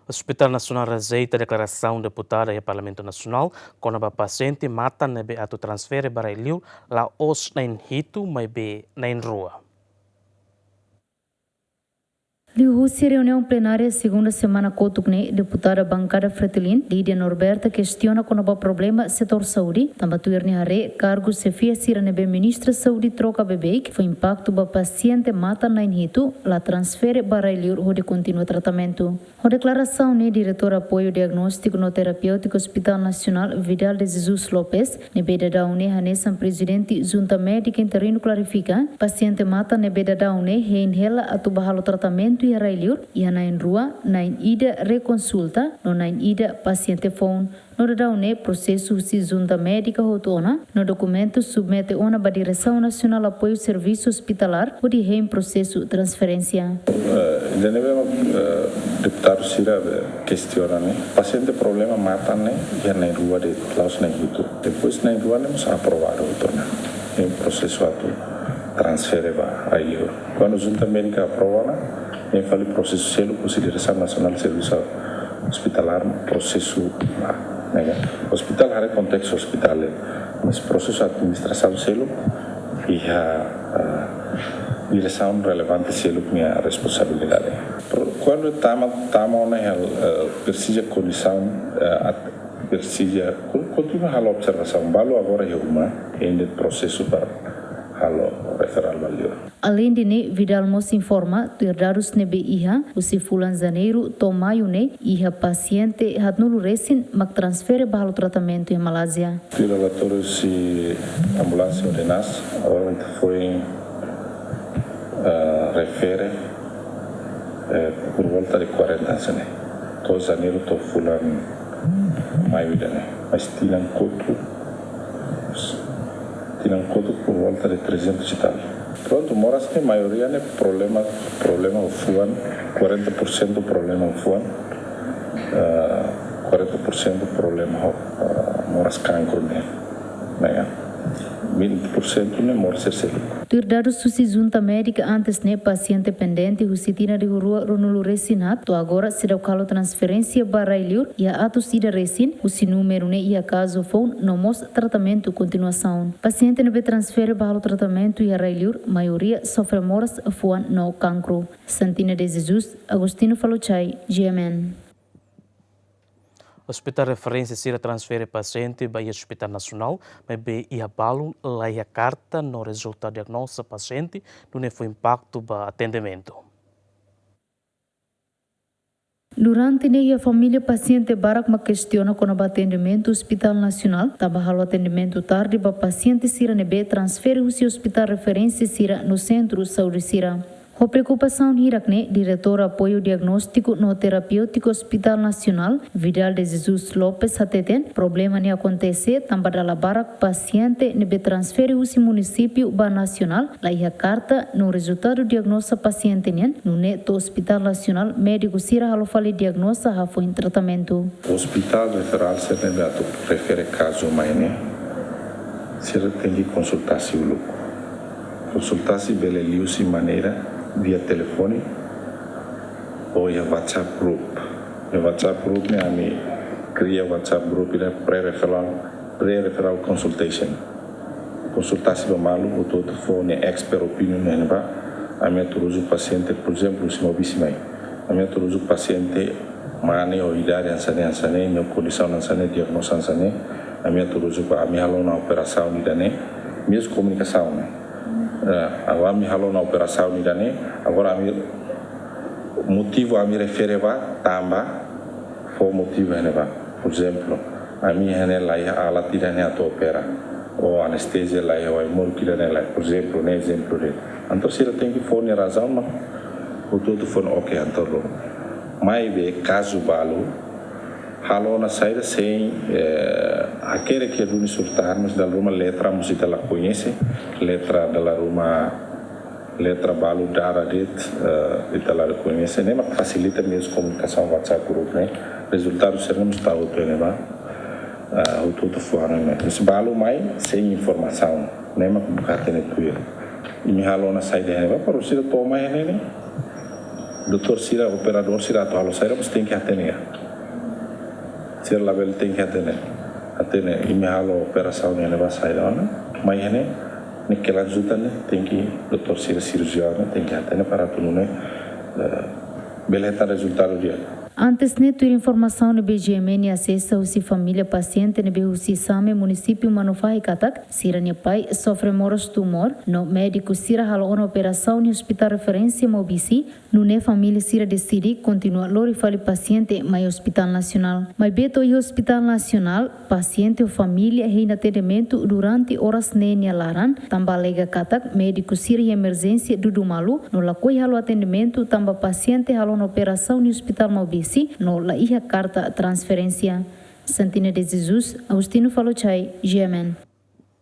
O Hospital Nacional rejeita a declaração deputada e Parlamento Nacional quando a paciente mata nebe atu transfere para Iliu lá os na Hitu mas be na rua. Liu-se reunião plenária segunda semana cotukne deputada bancada Fretilin Lídia Norberta questiona quando o problema setor saúde também tuirne hare cargo se fia sira nebe ministra saúde troca bebê que foi impacto ba paciente mata na inhitu la transfere para Iliu onde continua tratamento. A declaração ne diretor apoio diagnóstico no terapêutico Hospital Nacional Vidal de Jesus Lopes nebe da daune hanesan presidente junta médica interino clarifica paciente mata nebe da daune heinhela atu bahalo tratamento e railiur ia nain rua nain ida reconsulta no nain ida paciente phone no daune processo se junta médica hotona no documento submete ona ba direção nacional apoio serviço hospitalar o de rein processo transferência. Deputado Sira questiona, né? Paciente problema mata, né? Já na rua de Klaus na Hitu. Depois na rua não se aprovado o torna. Em processo atu transfere va aí. Quando a junta médica aprova, em fale processo selo consideração nacional de serviço hospitalar processo né? Hospital há contexto hospitalar, mas processo administração selo e a direção relevante selo minha responsabilidade. Quando estamos na precisa condição precisa continua a observação valo agora é uma em processo para referal valor. Além de ne Vidal mos informa dados nebe iha o se fulan janeiro to maio ne iha paciente hat nulu resin mak transfere bahalo tratamento em Malásia. O relatório se ambulância de nas agora foi refere por volta de 40 anos, né? Todo janeiro tô fulan maio né? Mas tinham coto por volta de 300 e tal. Pronto, moras que a maioria né problema o fuan, 40% problema o fuan, 40% problema moras cancro né? 20% ne morse selu. Dados susi junta médica antes ne paciente pendente husitina de rua ronulu resinat to agora se deu calo transferência para Iliur e a ato sida resin usi número ne ia caso phone no mos tratamento continuação. Paciente ne be transfere para o tratamento e a Iliur maioria sofre moras fuan no cancro. Santina de Jesus, Agostino Falochai, GMN. O Hospital Referência Sira transfere paciente para o Hospital Nacional, mas be ia balo lá ia carta no resultado diagnóstico paciente não foi impacto para atendimento. Durante ne a família paciente barak ma questiona com o atendimento Hospital Nacional, tabahalo atendimento tarde para paciente Sira nebe transfere o Hospital Referência Sira no Centro Saúde Sira. A preocupação hirakne, diretor apoio diagnóstico no terapêutico Hospital Nacional, Vidal de Jesus Lopes hateten, problema ne acontece, tamba dala barak paciente nebe transfere o município ba nacional, lá ia carta no resultado diagnóstico paciente nen, no neto Hospital Nacional, médico sira halo fale diagnóstico ha foi em tratamento. O hospital referal se refere caso maine, se tem que consultar-se o louco. Consultar-se beleliu-se maneira via telefone ou via WhatsApp group. O WhatsApp group ne ami cria WhatsApp group ne pre-referral consultation. Consultar-se do malu o telefone expert opinion ne ba ami turuzu paciente, por exemplo, se mobissimai. Ami turuzu paciente mane ou idade ansane no condição ansane diagnóstico ansane ami turuzu pa ami halo na operação ni dane mesmo comunicação né. Agora me halou na operação ni dane agora motivo a me refereva tamba foi motivo neva por exemplo a minha lá a latira ne a opera ou anestesia lá ou hemorragia lá por exemplo né exemplo de então se tem que fornecer razão mas o todo foi ok então mais de caso balo halou na saída sem aquele que é surtar mas da uma letra música ela conhece letra da uma letra balo dara det ela conhece né mas facilita mesmo comunicação WhatsApp grupo né resultado seremos está o tema o todo fora né esse balo mais sem informação né mas carta né tu e me halou na saída né para o ser toma né doutor Sira, operador Sira, tu halo saya mesti tem que atender. Sira label tem que atender. Atender, e me halo operação ne vai sair lá, mas ne naquela ajuda ne tem que doutor Sira cirurgião tem que atender para tudo ne beleza resultado dia. Antes de ter informação no BGMN acessa o si família paciente no BUC Same município Manufai Katak, Sira ne pai sofre moros tumor, no médico Sira halo uma operação no hospital referência Mobisi, no ne família Sira decide continua lori fali paciente mai hospital nacional. Mas beto e hospital nacional, paciente ou família reina atendimento durante horas ne laran, tamba lega Katak, médico Sira e emergência do Dumalu, no lakoi halo atendimento tamba paciente halo na operação no hospital Mobisi, no la iha carta transferência. Santina de Jesus, Agostino Falochai, GMN.